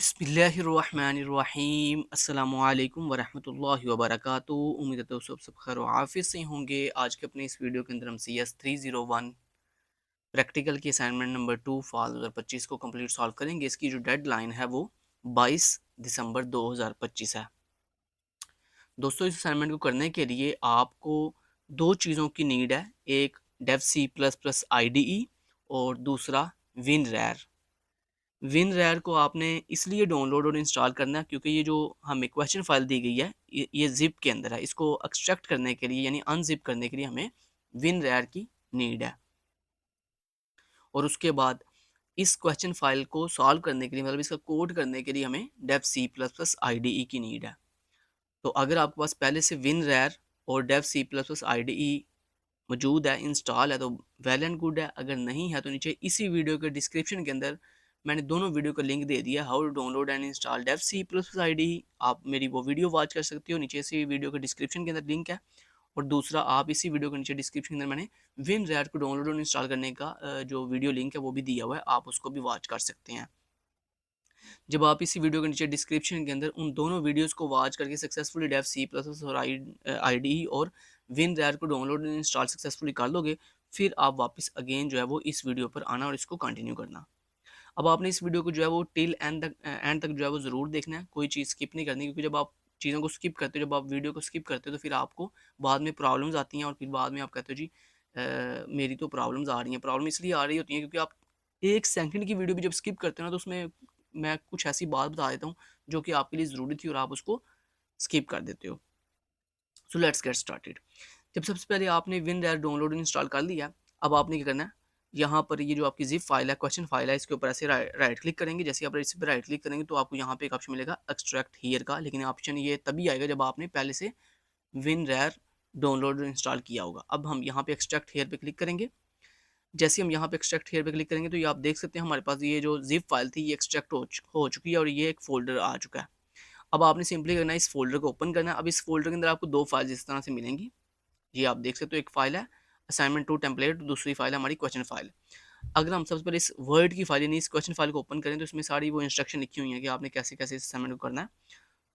बिस्मिल्लाहिर्रहमानिर्रहीम अस्सलामुअलैकुम वरहमतुल्लाहि वबरकातुहू। उम्मीद है दोस्तों सब खैर व आफियत से होंगे। आज के अपने इस वीडियो के अंदर हम CS 301 प्रैक्टिकल की असाइनमेंट नंबर 2 फाल 2025 को कंप्लीट सॉल्व करेंगे। इसकी जो डेडलाइन है वो 22 दिसंबर 2025 है। दोस्तों इस असाइनमेंट को करने के लिए आपको दो चीज़ों की नीड है, एक डेव C++ IDE और दूसरा WinRAR। WinRAR को आपने इसलिए डाउनलोड और इंस्टॉल करना है क्योंकि ये जो हमें क्वेश्चन फाइल दी गई है ये जिप के अंदर है। इसको एक्सट्रैक्ट करने के लिए यानी अनजिप करने के लिए हमें WinRAR की नीड है। और उसके बाद इस क्वेश्चन फाइल को सॉल्व करने के लिए मतलब इसका कोड करने के लिए हमें डेव C++ IDE की नीड है। तो अगर आपके पास पहले से WinRAR और डेव C++ IDE मौजूद है, इंस्टॉल है, तो वेल एंड गुड है। अगर नहीं है तो नीचे इसी वीडियो के डिस्क्रिप्शन के अंदर मैंने दोनों वीडियो का लिंक दे दिया, how to download and install Dev C++ IDE। आप मेरी वो वीडियो वॉच कर सकते हो, नीचे इसी वीडियो के डिस्क्रिप्शन के अंदर लिंक है। और दूसरा आप इसी वीडियो के नीचे डिस्क्रिप्शन के अंदर मैंने WinRAR को डाउनलोड और इंस्टॉल करने का जो वीडियो लिंक है वो भी दिया हुआ है, आप उसको भी वॉच कर सकते हैं। जब आप इसी वीडियो के नीचे डिस्क्रिप्शन के अंदर उन दोनों वीडियोस को वॉच करके सक्सेसफुली डेव C++ और IDE और WinRAR को डाउनलोड और इंस्टॉल सक्सेसफुली कर लोगे, फिर आप वापस अगेन जो है वो इस वीडियो पर आना और इसको कंटिन्यू करना। अब आपने इस वीडियो को जो है वो टिल एंड तक जो है वो ज़रूर देखना है, कोई चीज़ स्किप नहीं करनी, क्योंकि जब आप चीज़ों को स्किप करते हो, जब आप वीडियो को स्किप करते हो तो फिर आपको बाद में प्रॉब्लम्स आती हैं और फिर बाद में आप कहते हो जी मेरी तो प्रॉब्लम्स आ रही हैं। प्रॉब्लम इसलिए आ रही होती हैं क्योंकि आप 1 सेकंड की वीडियो भी जब स्किप करते हो ना तो उसमें मैं कुछ ऐसी बात बता देता हूँ जो कि आपके लिए ज़रूरी थी और आप उसको स्किप कर देते हो। So let's get started. जब सबसे पहले आपने WinRAR डाउनलोड इंस्टॉल कर लिया, अब आपने क्या करना है, यहाँ पर ये जो आपकी जिप फाइल है, क्वेश्चन फाइल है, इसके ऊपर ऐसे राइट क्लिक करेंगे। जैसे आप इस पर राइट क्लिक करेंगे तो आपको यहाँ पे एक ऑप्शन मिलेगा एक्सट्रैक्ट हियर का, लेकिन ऑप्शन ये तभी आएगा जब आपने पहले से WinRAR डाउनलोड इंस्टॉल किया होगा। अब हम यहाँ पे एक्सट्रैक्ट हियर पे क्लिक करेंगे। जैसे हम यहाँ पे एक्सट्रैक्ट हियर पे क्लिक करेंगे तो ये आप देख सकते हैं हमारे पास ये जो जिप फाइल थी ये एक्सट्रैक्ट हो चुकी है और ये एक फोल्डर आ चुका है। अब आपने सिंपली करना है इस फोल्डर को ओपन करना है। अब इस फोल्डर के अंदर आपको दो फाइल इस तरह से मिलेंगी, ये आप देख सकते हो। एक फाइल है असाइनमेंट 2 टेम्पलेट, दूसरी फाइल है हमारी क्वेश्चन फाइल। अगर हम सबसे पहले इस वर्ड की फाइल यानी इस क्वेश्चन फाइल को ओपन करें तो इसमें सारी वो इंस्ट्रक्शन लिखी हुई है कि आपने कैसे कैसे इस असाइनमेंट को करना है।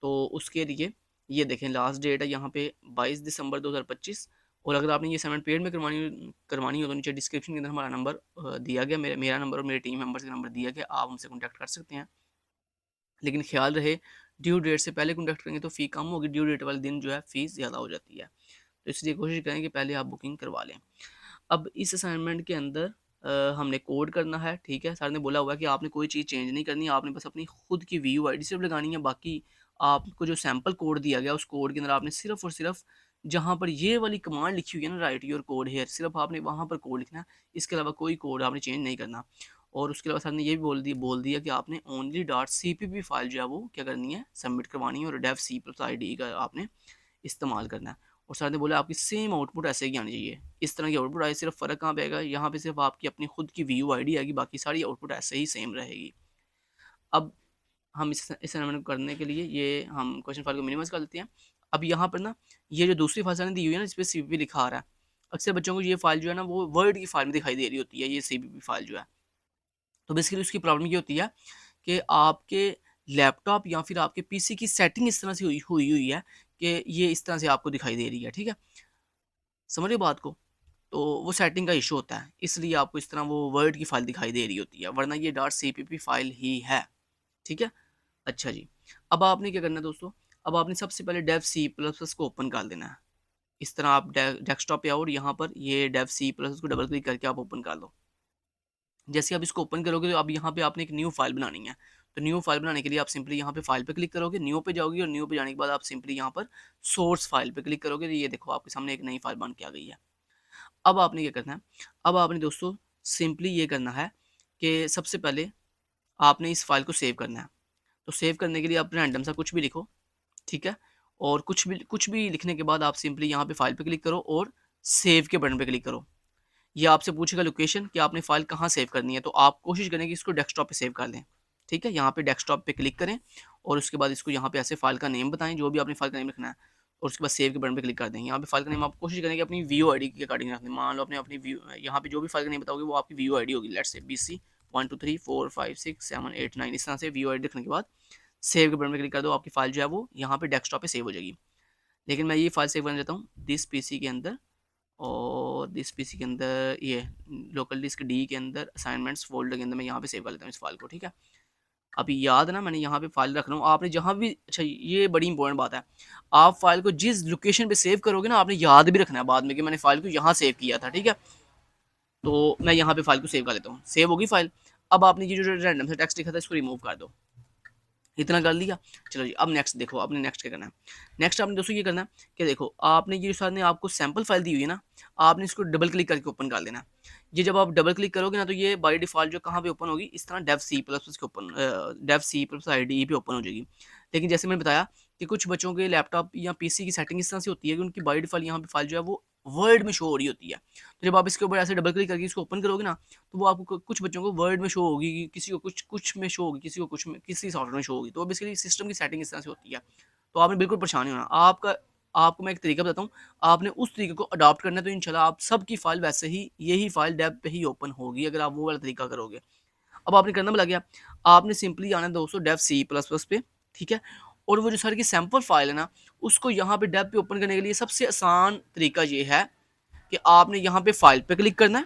तो उसके लिए ये देखें लास्ट डेट है यहाँ पे 22 दिसंबर 2025। और अगर आपने ये असाइनमेंट पेड में करवानी हो तो नीचे डिस्क्रिप्शन के अंदर हमारा नंबर दिया गया, मेरा नंबर और मेरे टीम मेंबर्स का नंबर दिया गया, आप हमसे कॉन्टैक्ट कर सकते हैं। लेकिन ख्याल रहे ड्यू डेट से पहले कॉन्टैक्ट करेंगे तो फ़ी कम होगी, ड्यू डेट वाले दिन जो है फ़ीस ज़्यादा हो जाती है। तो इसलिए कोशिश करें कि पहले आप बुकिंग करवा लें। अब इस असाइनमेंट के अंदर हमने कोड करना है, ठीक है। सर ने बोला हुआ है कि आपने कोई चीज़ चेंज नहीं करनी, आपने बस अपनी खुद की व्यू आईडी सिर्फ लगानी है। बाकी आपको जो सैंपल कोड दिया गया उस कोड के अंदर आपने सिर्फ और सिर्फ जहाँ पर ये वाली कमांड लिखी हुई है ना, राइट योर कोड हेयर, सिर्फ आपने वहाँ पर कोड लिखना है। इसके अलावा कोई कोड आपने चेंज नहीं करना। और उसके अलावा सर ने ये भी बोल दिया कि आपने ओनली .cpp फाइल जो है वो क्या करनी है, सबमिट करवानी है और डेव C++ IDE का आपने इस्तेमाल करना है। और सर ने बोला आपकी सेम आउटपुट ऐसे ही आनी चाहिए, इस तरह की आउटपुट आए। सिर्फ फ़र्क कहाँ पे आएगा, यहाँ पे सिर्फ आपकी अपनी खुद की व्यू आईडी आएगी, बाकी सारी आउटपुट ऐसे ही सेम रहेगी। अब हम इस असाइनमेंट को करने के लिए ये हम क्वेश्चन फाइल को मिनिमाइज कर देते हैं। अब यहाँ पर ना ये जो दूसरी फाइल सर ने दी हुई है ना जिस पे CPP लिखा आ रहा है, अक्सर बच्चों को ये फाइल जो है ना वो वर्ड की फाइल में दिखाई दे रही होती है, ये CPP फाइल जो है। तो बेसिकली उसकी प्रॉब्लम ये होती है कि आपके लैपटॉप या फिर आपके पीसी की सेटिंग इस तरह से हुई है कि ये इस तरह से आपको दिखाई दे रही है, ठीक है। समझ रहे बात को? तो वो सेटिंग का इशू होता है, इसलिए आपको इस तरह वो वर्ड की फाइल दिखाई दे रही होती है, वरना ये .cpp फाइल ही है, ठीक है। अच्छा जी, अब आपने क्या करना है दोस्तों, अब आपने सबसे पहले डेव C++ को ओपन कर देना है। इस तरह आप डेस्कटॉप पे आओ और यहाँ पर ये डेव C++ को डबल क्लिक करके आप ओपन कर लो। जैसे आप इसको ओपन करोगे तो अब यहाँ पे आपने एक न्यू फाइल बनानी है। तो न्यू फाइल बनाने के लिए आप सिंपली यहाँ पे फाइल पे क्लिक करोगे, न्यू पे जाओगे और न्यू पे जाने के बाद आप सिंपली यहाँ पर सोर्स फाइल पे क्लिक करोगे तो ये देखो आपके सामने एक नई फाइल बन के आ गई है। अब आपने क्या करना है, अब आपने दोस्तों सिंपली ये करना है कि सबसे पहले आपने इस फाइल को सेव करना है। तो सेव करने के लिए आप रैंडम सा कुछ भी लिखो, ठीक है। और कुछ भी लिखने के बाद आप सिंपली यहाँ पे फाइल पे क्लिक करो और सेव के बटन पे क्लिक करो। ये आपसे पूछेगा लोकेशन कि आपने फ़ाइल कहाँ सेव करनी है, तो आप कोशिश करें कि इसको डेस्कटॉप पे सेव कर लें, ठीक है। यहाँ पे डेस्कटॉप पे क्लिक करें और उसके बाद इसको यहाँ पे ऐसे फ़ाइल का नेम बताएं, जो भी आपने फ़ाइल का नेम लिखना है, और उसके बाद सेव के बटन पे क्लिक कर दें। यहाँ पे फ़ाइल का नेम आप कोशिश करें कि अपनी व्यू आईडी के अकॉर्डिंग रखें। मान लो आपने अपनी व्यू यहाँ पे जो भी फ़ाइल का नेम बताओगे वो आपकी व्यू आईडी होगी, लेट्स से BC 1 2 3 4 5 6 7 8 9 इस तरह से व्यू लिखने के बाद सेव के बटन पर क्लिक कर दो, आपकी फाइल जो है वो यहाँ पे डेस्कटॉप पे सेव हो जाएगी। लेकिन मैं ये फाइल सेव करना चाहता हूँ दिस पीसी के अंदर, और दिस पीसी के अंदर ये लोकल डिस्क डी के अंदर असाइनमेंट्स फोल्डर के अंदर मैं यहाँ पे सेव कर लेता हूँ इस फाइल को, ठीक है। अभी याद है ना, मैंने यहाँ पे फाइल रख रहा हूँ, आपने जहाँ भी, अच्छा ये बड़ी इंपॉर्टेंट बात है, आप फाइल को जिस लोकेशन पे सेव करोगे ना, आपने याद भी रखना है बाद में कि मैंने फाइल को यहाँ सेव किया था, ठीक है। तो मैं यहाँ पे फाइल को सेव कर लेता हूँ, सेव होगी फाइल। अब आपने ये जो रैंडम से टेक्स्ट लिखा था इसको रिमूव कर दो, इतना कर लिया। चलो जी, अब नेक्स्ट देखो, आपने नेक्स्ट क्या करना है। नेक्स्ट आपने दोस्तों ये करना है कि देखो, आपने ये साथ ने आपको सैम्पल फाइल दी हुई है ना, आपने इसको डबल क्लिक करके ओपन कर लेना। ये जब आप डबल क्लिक करोगे ना, तो ये बाय डिफॉल्ट जो कहाँ पे ओपन होगी, इस तरह डेव सी प्लस प्लस के open, Dev C plus IDE पे ओपन हो जाएगी। लेकिन जैसे मैंने बताया कि कुछ बच्चों के लैपटॉप या पीसी की सेटिंग इस तरह से होती है कि उनकी बाय डिफॉल्ट यहाँ पे फाइल जो है वो वर्ड में शो हो रही होती है। तो जब आप इसके ऊपर ऐसे डबल क्लिक करके इसको ओपन करोगे ना, तो वो आपको कुछ बच्चों को वर्ड में शो होगी, किसी को कुछ में शो होगी, किसी को कुछ में, किसी सॉफ्टवेयर में शो होगी। तो बेसिकली सिस्टम की सेटिंग इस तरह से होती है। तो आपने बिल्कुल परेशान नहीं होना। आपको मैं एक तरीका बताता हूँ, आपने उस तरीके को अडॉप्ट करना है, तो इंशाल्लाह आप सबकी फाइल वैसे ही यही फाइल डेव पे ही ओपन होगी अगर आप वो वाला तरीका करोगे। अब आपने करना लग गया, आपने सिंपली आना है दोस्तों डेव सी प्लस प्लस पे, ठीक है। और वो जो सर की सैम्पल फाइल है ना, उसको यहाँ पे डेव पे ओपन करने के लिए सबसे आसान तरीका ये है कि आपने यहाँ पे फाइल पे क्लिक करना है,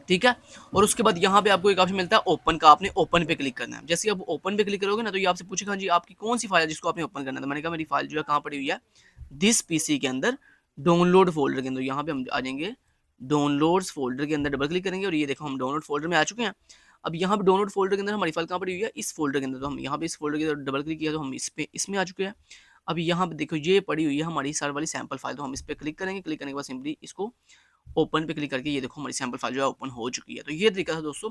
ठीक है। और उसके बाद यहाँ पे आपको एक ऑप्शन मिलता है ओपन का, आपने ओपन पे क्लिक करना है। जैसे आप ओपन पे क्लिक करोगे ना, तो ये आपसे पूछेगा जी आपकी कौन सी फाइल है जिसको आपने ओपन करना है। तो मैंने कहा मेरी फाइल जो है कहाँ पड़ी हुई है, दिस पीसी के अंदर डाउनलोड फोल्डर के अंदर। यहाँ पे हम आ जाएंगे डाउनलोड्स फोल्डर के अंदर, डबल क्लिक करेंगे और ये देखो हम डाउनलोड फोल्डर में आ चुके हैं। अब यहाँ पे डाउनलोड फोल्डर के अंदर हमारी फाइल कहाँ पड़ी हुई है, इस फोल्डर के अंदर। तो हम यहाँ पे इस फोल्डर के अंदर डबल क्लिक किया तो हम इसमें आ चुके हैं। अब यहाँ पे देखो ये पड़ी हुई है हमारी सर वाली सैम्पल फाइल, तो हम इस पर क्लिक करेंगे। क्लिक करने के बाद सिंपली इसको ओपन पे क्लिक करके ये देखो हमारी सैम्पल फाइल जो है ओपन हो चुकी है। तो ये तरीका था दोस्तों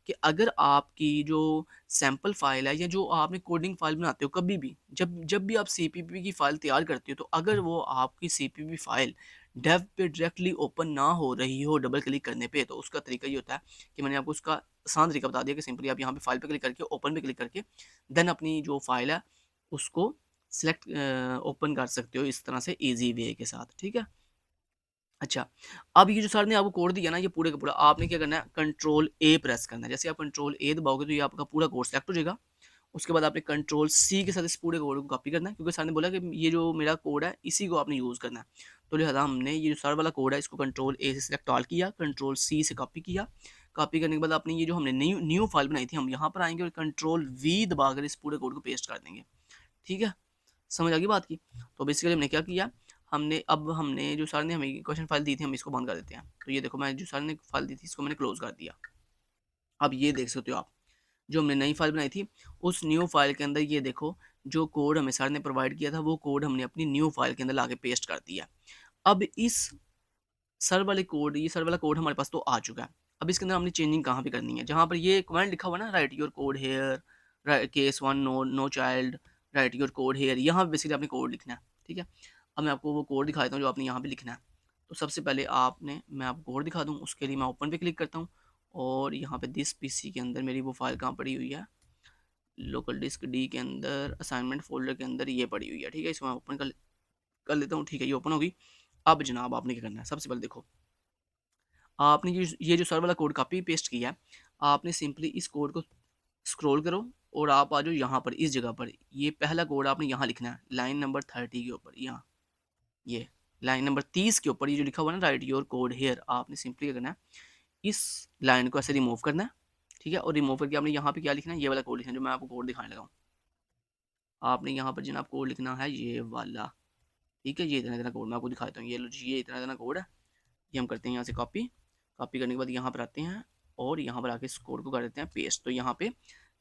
कि अगर आपकी जो सैम्पल फाइल है या जो आपने कोडिंग फाइल बनाते हो, कभी भी जब भी आप सीपीपी की फाइल तैयार करते हो, तो अगर वो आपकी सीपीपी फाइल डेव पे डायरेक्टली ओपन ना हो रही हो डबल क्लिक करने पे, तो उसका तरीका ये होता है कि मैंने आपको उसका आसान तरीका बता दिया कि सिंपली आप यहाँ पे फाइल पे क्लिक करके ओपन पे क्लिक करके देन अपनी जो फाइल है उसको सिलेक्ट ओपन कर सकते हो इस तरह से ईजी वे के साथ, ठीक है। अच्छा, अब ये जो सर ने आपको कोड दिया ना, ये पूरे का पूरा आपने क्या करना है, कंट्रोल ए प्रेस करना है। जैसे आप कंट्रोल ए दबाओगे तो ये आपका पूरा कोड सेलेक्ट हो जाएगा। उसके बाद आपने कंट्रोल सी के साथ इस पूरे कोड को कॉपी करना है, क्योंकि सर ने बोला कि ये जो मेरा कोड है इसी को आपने यूज़ करना है। तो लिहाजा हमने ये जो सर वाला कोड है इसको कंट्रोल ए से सिलेक्ट ऑल किया, कंट्रोल सी से कॉपी किया। कॉपी करने के बाद आपने ये जो हमने न्यू फाइल बनाई थी, हम यहाँ पर आएंगे और कंट्रोल वी दबाकर इस पूरे कोड को पेस्ट कर देंगे, ठीक है। समझ आ गई बात की। तो बेसिकली हमने क्या किया, हमने जो सर ने हमें क्वेश्चन फाइल दी थी, हम इसको बंद कर देते हैं। तो ये देखो मैं जो सर ने फाइल दी थी इसको मैंने क्लोज कर दिया। अब ये देख सकते हो आप, जो हमने नई फाइल बनाई थी उस न्यू फाइल के अंदर ये देखो जो कोड हमें सर ने प्रोवाइड किया था वो कोड हमने अपनी न्यू फाइल के अंदर लाके पेस्ट कर दिया। अब इस ये सर वाला कोड हमारे पास तो आ चुका है। अब इसके अंदर हमने चेंजिंग कहाँ पे करनी है, जहाँ पर ये कमांड लिखा हुआ ना, write your code here case 1 no child, write your code here, यहाँ पे बेसिकली आपने कोड लिखना है, ठीक है। अब मैं आपको वो कोड दिखा देता हूँ जो आपने यहाँ पे लिखना है। तो सबसे पहले मैं आपको कोड दिखा दूँ, उसके लिए मैं ओपन पे क्लिक करता हूँ और यहाँ पे दिस पीसी के अंदर मेरी वो फाइल कहाँ पड़ी हुई है, लोकल डिस्क डी के अंदर असाइनमेंट फोल्डर के अंदर ये पड़ी हुई है, ठीक है। इसको मैं ओपन कर लेता हूँ, ठीक है, ये ओपन होगी। अब जनाब आपने क्या करना है, सबसे पहले देखो आपने ये जो सर वाला कोड कॉपी पेस्ट किया है, आपने सिंपली इस कोड को स्क्रॉल करो और आप आ जाओ यहाँ पर, इस जगह पर। ये पहला कोड आपने यहाँ लिखना है लाइन नंबर 30 के ऊपर, यहाँ ये लाइन नंबर 30 के ऊपर ये जो लिखा हुआ है ना, राइट योर कोड हेयर, आपने सिंपली क्या करना है, इस लाइन को ऐसे रिमूव करना है, ठीक है। और रिमूव करके आपने यहाँ पे क्या लिखना है, ये वाला कोड लिखना है जो मैं आपको कोड दिखाने लगा हूँ। आपने यहाँ पर जनाब कोड लिखना है ये वाला, ठीक है। ये इतना इतना कोड मैं आपको दिखाता हूँ, ये इतना इतना कोड है। ये हम करते हैं यहाँ से कॉपी करने के बाद यहाँ पर आते हैं और यहाँ पर आके इस कोड को कर देते हैं पेस्ट। तो यहाँ पे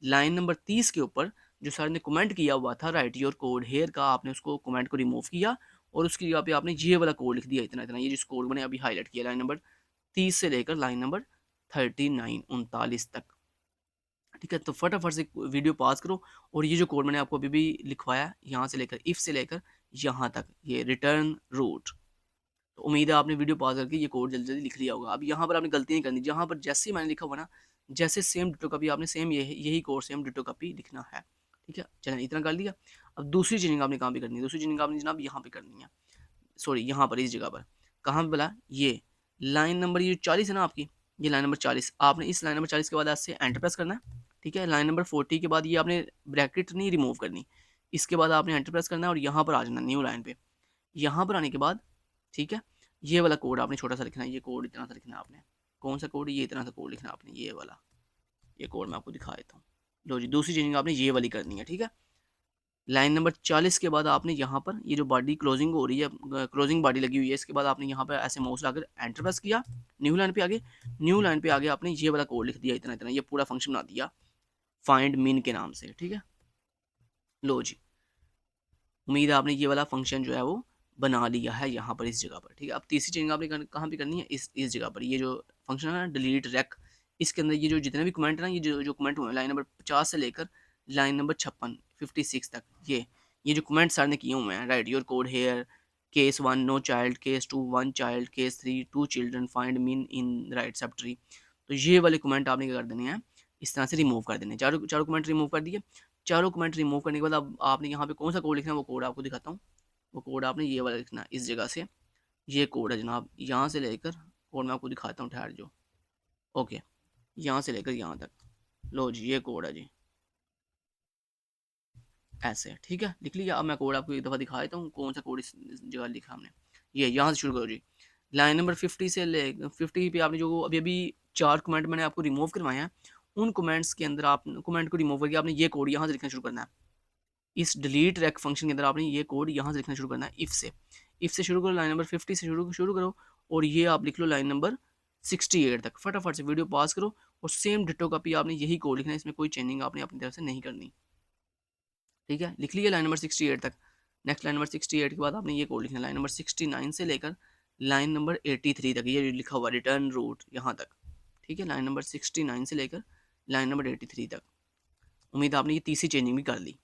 लाइन नंबर 30 के ऊपर जो सर ने कमेंट किया हुआ था राइट योर कोड हेयर का, आपने उसको कमेंट को रिमूव किया और उसकी जगह पे आपने ये वाला कोड लिख दिया इतना इतना, ये जिस कोड मैंने अभी हाईलाइट किया लाइन नंबर 30 से लेकर लाइन नंबर 39 तक, ठीक है। तो फटाफट से वीडियो पॉज करो और ये जो कोड मैंने आपको अभी भी लिखवाया यहाँ से लेकर इफ़ से लेकर यहाँ तक, ये रिटर्न रूट, तो उम्मीद है आपने वीडियो पॉज करके ये कोड जल्दी जल्दी लिख लिया होगा। अब यहाँ पर आपने गलती नहीं करनी, जहाँ पर जैसे ही मैंने लिखा हुआ ना, जैसे सेम डिटो कॉपी आपने सेम यही कोड सेम डिटो कॉपी लिखना है, ठीक है। चलिए इतना कर लिया। अब दूसरी चीजिंग आपने कहाँ पे करनी है, दूसरी चीजिंग आपने जनाब यहाँ पे करनी है, सॉरी यहाँ पर इस जगह पर, कहाँ पे बोला, ये लाइन नंबर ये 40 है ना आपकी, ये लाइन नंबर 40, आपने इस लाइन नंबर 40 के बाद ऐसे एंटर प्रेस करना है, ठीक है। लाइन नंबर 40 के बाद ये आपने ब्रैकेट नहीं रिमूव करनी, इसके बाद आपने एंटर प्रेस करना है और यहाँ पर आ जाना न्यू लाइन पे। यहाँ पर आने के बाद, ठीक है, ये वाला कोड आपने छोटा सा लिखना है, ये कोड इतना सा लिखना है आपने। कौन सा कोड? ये इतना सा कोड लिखना है आपने, ये वाला, ये कोड मैं आपको दिखा देता हूँ। लो जी, दूसरी चेंजिंग आपने ये वाली करनी है, ठीक है। लाइन नंबर 40 के बाद आपने यहाँ पर ये जो बॉडी क्लोजिंग हो रही है, क्लोजिंग बॉडी लगी हुई है, इसके बाद आपने यहाँ पर ऐसे माउस लाकर एंटर प्रेस किया, न्यू लाइन पे आगे, न्यू लाइन पे आगे आपने ये वाला कोड लिख दिया इतना इतना, ये पूरा फंक्शन बना दिया फाइंड मिन के नाम से, ठीक है। लो जी, उम्मीद है आपने ये वाला फंक्शन जो है वो बना लिया है यहाँ पर इस जगह पर, ठीक है। अब तीसरी चेंजिंग आपने कहाँ पे करनी है? इस जगह पर, ये जो फंक्शन है ना डिलीट रेक, इसके अंदर ये जो जितने भी कमेंट है ना, ये जो कमेंट हुए हैं लाइन नंबर 50 से लेकर लाइन नंबर 56 तक, ये जो कमेंट सर ने किए हुए हैं, write your code here, case 1 no child, case 2 1 child, case 3 2 children, find mean in right sub tree, तो ये वाले कमेंट आपने क्या कर देने हैं? इस तरह से रिमूव कर देने। चारों चारों कमेंट रिमूव कर दिए। चारों कमेंट रिमूव करने के बाद अब आपने यहाँ पे कौन सा कोड लिखना है, वो कोड आपको दिखाता हूँ। वो कोड आपने ये वाला लिखना है इस जगह से, ये कोड है जनाब, यहाँ से लेकर, कोड मैं आपको दिखाता हूँ, ठहर जो, ओके, यहाँ से लेकर यहाँ तक। लो जी, ये कोड है जी, ऐसे, ठीक है, लिख लिया। अब मैं कोड आपको एक दफ़ा दिखा देता हूँ, कौन सा कोड इस जगह लिखा हमने। ये यहाँ से शुरू करो जी, लाइन नंबर 50 से ले 50 पे आपने जो अभी अभी 4 कमेंट मैंने आपको रिमूव करवाए हैं, उन कमेंट्स के अंदर आप कमेंट को रिमूव करके आपने ये कोड यहाँ से लिखना शुरू करना है। इस डिलीट रेक फंक्शन के अंदर आपने ये कोड यहाँ से लिखना शुरू करना है, इफ़ से शुरू करो, लाइन नंबर 50 से शुरू करो, और ये आप लिख लो लाइन नंबर 68 तक। फटाफट से वीडियो पॉज करो और सेम डिटो कॉपी आपने यही कोड लिखना है, इसमें कोई चेंजिंग आपने अपनी तरफ से नहीं करनी, ठीक है। लिख लिया लाइन नंबर 68 तक। नेक्स्ट लाइन नंबर 68 के बाद आपने ये कोड लिखना है लाइन नंबर 69 से लेकर लाइन नंबर 83 तक, ये लिखा हुआ रिटर्न रूट यहाँ तक, ठीक है। लाइन नंबर 69 से लेकर लाइन नंबर 83 तक। उम्मीद आपने ये तीसरी चेंजिंग भी कर ली।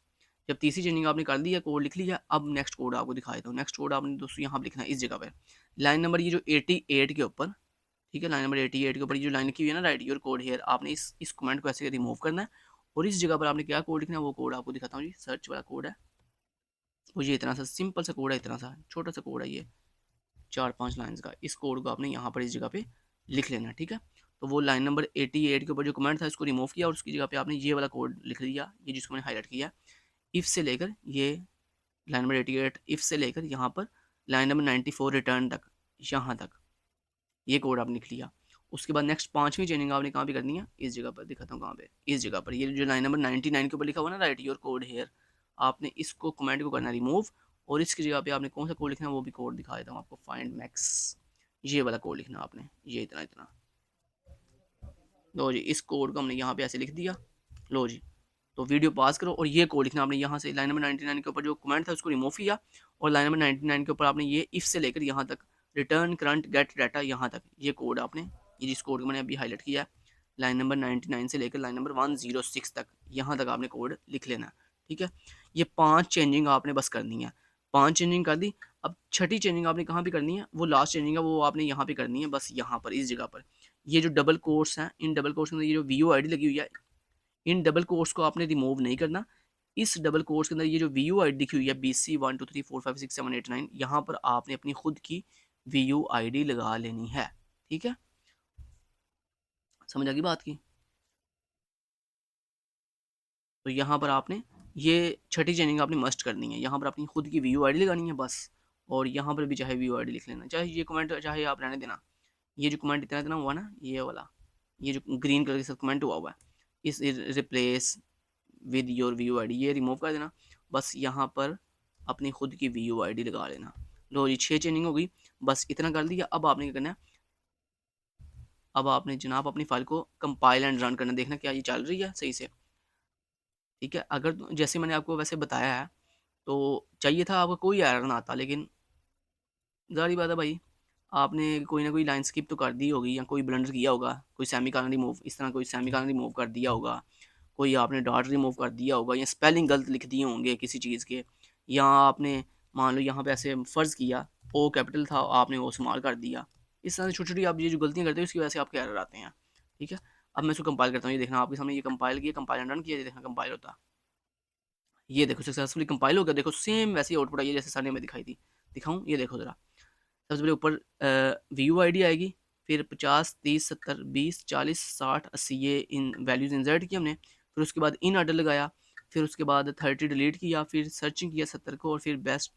जब तीसरी चेंजिंग आपने कर दी है, कोड लिख लिया, अब नेक्स्ट कोड आपको दिखा देता हूँ। नेक्स्ट कोड आपने दोस्तों यहाँ पर लिखना है इस जगह पर, लाइन नंबर ये जो 88 के ऊपर, ठीक है, लाइन नंबर 88 के ऊपर ये जो लाइन लिखी हुई है ना, राइट योर कोड हेयर, आपने इस कमेंट को ऐसे रिमूव करना है और इस जगह पर आपने क्या कोड लिखना है, वो कोड आपको दिखाता हूँ जी, सर्च वाला कोड है वो, ये इतना सा सिंपल सा कोड है, इतना सा छोटा सा कोड है, ये 4-5 लाइंस का। इस कोड को आपने यहाँ पर इस जगह पे लिख लेना, ठीक है। तो वो लाइन नंबर 88 के ऊपर जो कमेंट था इसको रिमूव किया और उसकी जगह पे आपने ये वाला कोड लिख दिया, ये जिसको मैंने हाईलाइट किया, इफ़ से लेकर ये लाइन नंबर 88, इफ़ से लेकर यहाँ पर लाइन नंबर 94 रिटर्न तक, यहाँ तक ये कोड आपने लिख लिया। उसके बाद नेक्स्ट 5वीं चेंजिंग आपने कहाँ पे करनी है, इस जगह पर दिखाता हूँ कहाँ पे, इस जगह पर, ये जो लाइन नंबर 99 के ऊपर लिखा हुआ ना, राइट योर कोड हेयर, आपने इसको कमेंट को करना रिमूव और इसकी जगह पे आपने कौन सा कोड लिखना है वो भी कोड दिखा देता हूँ आपको, फाइंड मैक्स, ये वाला कोड लिखना आपने, ये इतना इतना। लो जी, इस कोड को हमने यहाँ पे ऐसे लिख दिया। लो जी, तो वीडियो पास करो और ये कोड लिखना आपने यहाँ से, लाइन नंबर 99 के ऊपर जो कमेंट था उसको रिमूव किया और लाइन नंबर 99 के ऊपर आपने ये इफ़ से लेकर यहाँ तक रिटर्न करंट गेट डाटा यहाँ तक, ये कोड आपने, ये जिस कोड को मैंने अभी हाईलाइट किया है, लाइन नंबर 99 से लेकर लाइन नंबर 106 तक, यहाँ तक आपने कोड लिख लेना है, ठीक है। ये 5 चेंजिंग आपने बस करनी है, 5 चेंजिंग कर दी। अब छठी चेंजिंग आपने कहाँ पे करनी है, वो लास्ट चेंजिंग है, वो आपने यहाँ पे करनी है, बस यहाँ पर इस जगह पर। ये जो डबल कोर्स हैं, इन डबल कोर्स के अंदर ये जो VUID लगी हुई है, इन डबल कोर्स को आपने रिमूव नहीं करना। इस डबल कोर्स के अंदर ये जो VUID लिखी हुई है BC 1 2 3 4 5 6 7 8 9, यहाँ पर आपने अपनी खुद की VUID लगा लेनी है, ठीक है। समझ आ गई बात की? तो यहाँ पर आपने ये छठी चेंजिंग आपने मस्ट करनी है, यहाँ पर अपनी खुद की VUID लगानी है बस, और यहाँ पर भी चाहे VUID लिख लेना, चाहे ये कमेंट चाहे आप रहने देना। ये जो कमेंट इतना इतना हुआ ना, ये वाला, ये जो ग्रीन कलर के साथ कमेंट हुआ हुआ है, इस रिप्लेस विद योर VUID ये रिमूव कर देना, बस यहाँ पर अपनी खुद की VUID लगा लेना। लो जी, 6 चेंजिंग हो गई, बस इतना कर दिया। अब आपने क्या करना है, अब आपने जनाब अपनी फाइल को कंपाइल एंड रन करना, देखना क्या ये चल रही है सही से, ठीक है। अगर जैसे मैंने आपको वैसे बताया है तो चाहिए था आपको कोई एरर ना आता, लेकिन ज़ाहिर बात है भाई, आपने कोई ना कोई लाइन स्किप तो कर दी होगी या कोई ब्लंडर किया होगा, कोई सेमी कॉलन रिमूव, इस तरह कोई सेमी कॉलन रिमूव कर दिया होगा, कोई आपने डॉट रिमूव कर दिया होगा, या स्पेलिंग गलत लिख दिए होंगे किसी चीज़ के, या आपने मान लो यहाँ पे ऐसे फ़र्ज़ किया ओ कैपिटल था, आपने वो स्मॉल कर दिया। इस तरह से छोटी छोटी आप ये जो गलतियाँ करते हो उसकी वजह से आपके एरर आते हैं, ठीक है। अब मैं इसको कंपाइल करता हूँ, ये देखना आपके सामने, ये कंपाइल किया, कंपाइल रन किया, ये देखना कंपाइल होता, ये देखो सक्सेसफुली कंपाइल हो गया। देखो सेम वैसी आउटपुट आई है जैसे सर ने हमें दिखाई थी, दिखाऊँ, ये देखो ज़रा। सबसे पहले ऊपर VUID आएगी, फिर 50 30 70 20 40 60 80 ये इन वैल्यूज़ इंसर्ट की हमने। फिर उसके बाद इन ऑर्डर लगाया, फिर उसके बाद 30 डिलीट किया, फिर सर्चिंग किया 70 को और फिर बेस्ट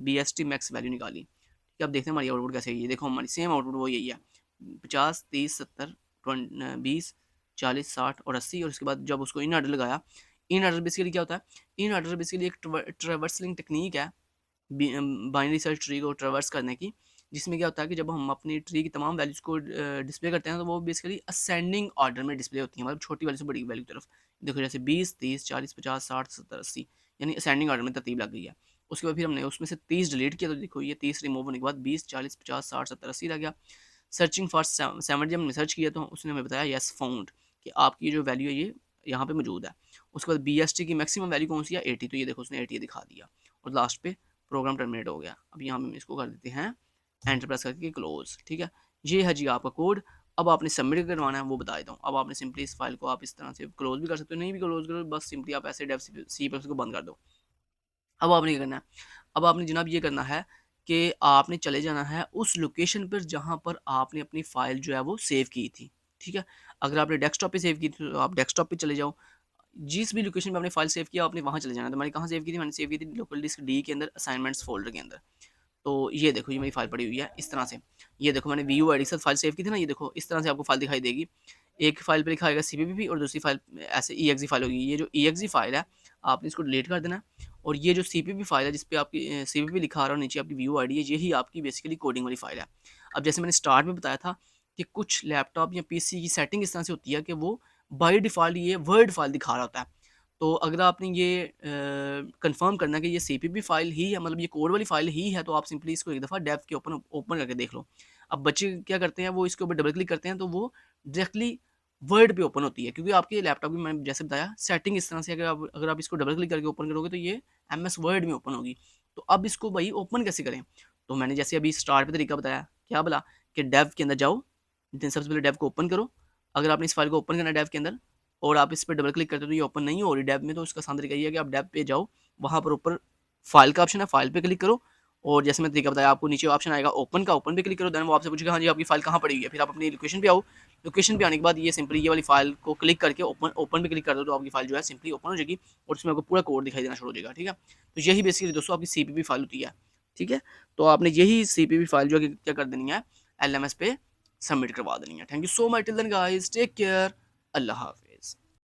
BST मैक्स वैल्यू निकाली। ठीक है, अब देखते हैं हमारी आउटपुट कैसे है। ये देखो हमारी सेम आउटपुट वो यही है, 50 30 70 20 40 60 और 80। और उसके बाद जब उसको इन ऑर्डर लगाया, इन ऑर्डर बेसिकली क्या होता है, इन ऑर्डर बेसिकली एक ट्रैवर्सलिंग टेक्निक है बाइनरी सर्च ट्री को ट्रैवर्स करने की, जिसमें क्या होता है कि जब हम अपनी ट्री की तमाम वैल्यूज़ को डिस्प्ले करते हैं तो वो बेसिकली असेंडिंग ऑर्डर में डिस्प्ले होती है, मतलब छोटी वैल्यू से बड़ी वैल्यू की तरफ। देखो जैसे 20 30 40 50 60 70 80, यानी असेंडिंग ऑर्डर में तरतीब लग गई है। उसके बाद फिर हमने उसमें से 30 डिलीट किया, तो देखो ये 30 रिमूव होने के बाद 20 40 50 60 70 80 रह गया। सर्चिंग फॉर 7 जब हमने सर्च किया तो उसने हमें बताया येस फाउंड, कि आपकी जो वैल्यू है ये यहाँ पे मौजूद है। उसके बाद BST की मैक्सिमम वैल्यू कौन सी है, 80, तो ये देखो उसने 80 दिखा दिया और लास्ट पे प्रोग्राम टर्मिनेट हो गया। अब यहाँ पे इसको कर देते हैं एंटर प्रेस करके क्लोज। ठीक है, ये है जी आपका कोड। अब आपने सबमिट करवाना है वो बता देता हूँ। अब आपने सिंपली इस फाइल को आप इस तरह से क्लोज भी कर सकते हो, नहीं भी क्लोज करो, बस सिंपली आप ऐसे डेव सी को बंद कर दो। अब आपने क्या करना है, अब आपने जनाब ये करना है कि आपने चले जाना है उस लोकेशन पर जहाँ पर आपने अपनी फ़ाइल जो है वो सेव की थी। ठीक है, अगर आपने डेस्कटॉप पे सेव की थी तो आप डेस्कटॉप पे चले जाओ। जिस भी लोकेशन पे आपने फाइल सेव किया आपने वहाँ चले जाना है। तो मैंने कहाँ सेव की थी, मैंने सेव की थी लोकल डिस्क डी के अंदर असाइनमेंट्स फ़ोल्डर के अंदर। तो ये देखो ये मेरी फ़ाइल पड़ी हुई है इस तरह से। ये देखो मैंने VUID के साथ फ़ाइल सेव की थी ना, ये देखो इस तरह से आपको फ़ाइल दिखाई देगी। एक फ़ाइल पे लिखा आएगा CPP और दूसरी फ़ाइल ऐसे EXE फ़ाइल होगी। ये जो EXE फ़ाइल है आपने इसको डिलीट कर देना है, और ये जो CPP फ़ाइल है जिस पे आपकी CPP लिखा आ रहा है और नीचे आपकी VUID है, यही आपकी बेसिकली कोडिंग वाली फ़ाइल है। अब जैसे मैंने स्टार्ट में बताया था कि कुछ लैपटॉप या PC की सेटिंग इस तरह से होती है कि वो बाय डिफ़ॉल्ट ये वर्ड फ़ाइल दिखा रहा होता है। तो अगर आपने ये कंफर्म करना है कि ये CPP फ़ाइल ही है, मतलब ये कोड वाली फ़ाइल ही है, तो आप सिंपली इसको एक दफ़ा डेव के ओपन करके देख लो। अब बच्चे क्या करते हैं, वो इसके ऊपर डबल क्लिक करते हैं तो वो डायरेक्टली वर्ड पे ओपन होती है, क्योंकि आपके लैपटॉप की मैंने जैसे बताया सेटिंग इस तरह से, अगर आप इसको डबल क्लिक करके ओपन करोगे तो ये MS वर्ड में ओपन होगी। तो अब इसको भाई ओपन कैसे करें, तो मैंने जैसे अभी स्टार्ट पे तरीका बताया, क्या बोला कि डेव के अंदर जाओ, सबसे पहले डेव को ओपन करो। अगर आपने इस फाइल को ओपन करना है डेव के अंदर और आप इस पर डबल क्लिक करते हो तो ये ओपन नहीं हो रही डेव में, तो उसका आसान तरीका ये है कि आप डेव पे जाओ, वहाँ पर ऊपर फाइल का ऑप्शन है, फाइल पे क्लिक करो, और जैसे मैं तरीका बताया आपको नीचे ऑप्शन आएगा ओपन का, ओपन पे क्लिक करो। देन वो आपसे पूछेगा हाँ जी आपकी फाइल कहाँ पड़ी हुई है, फिर आप अपनी लोकेशन पे आओ। लोकेशन पे आने के बाद ये सिंपली ये वाली फाइल को क्लिक करके ओपन पे क्लिक कर दो, तो आपकी फाइल जो है सिंपली ओपन हो जाएगी और उसमें आपको पूरा कोड दिखाई देना शुरू हो जाएगा। ठीक है, तो यही बेसिकली दोस्तों आपकी CPP फाइल होती है। ठीक है, तो आपने यही CPP फाइल जो है क्या कर देनी है, LMS पे सबमिट करवा देनी है। Thank you so much, till then guys take care, अल्लाह हाफिज़।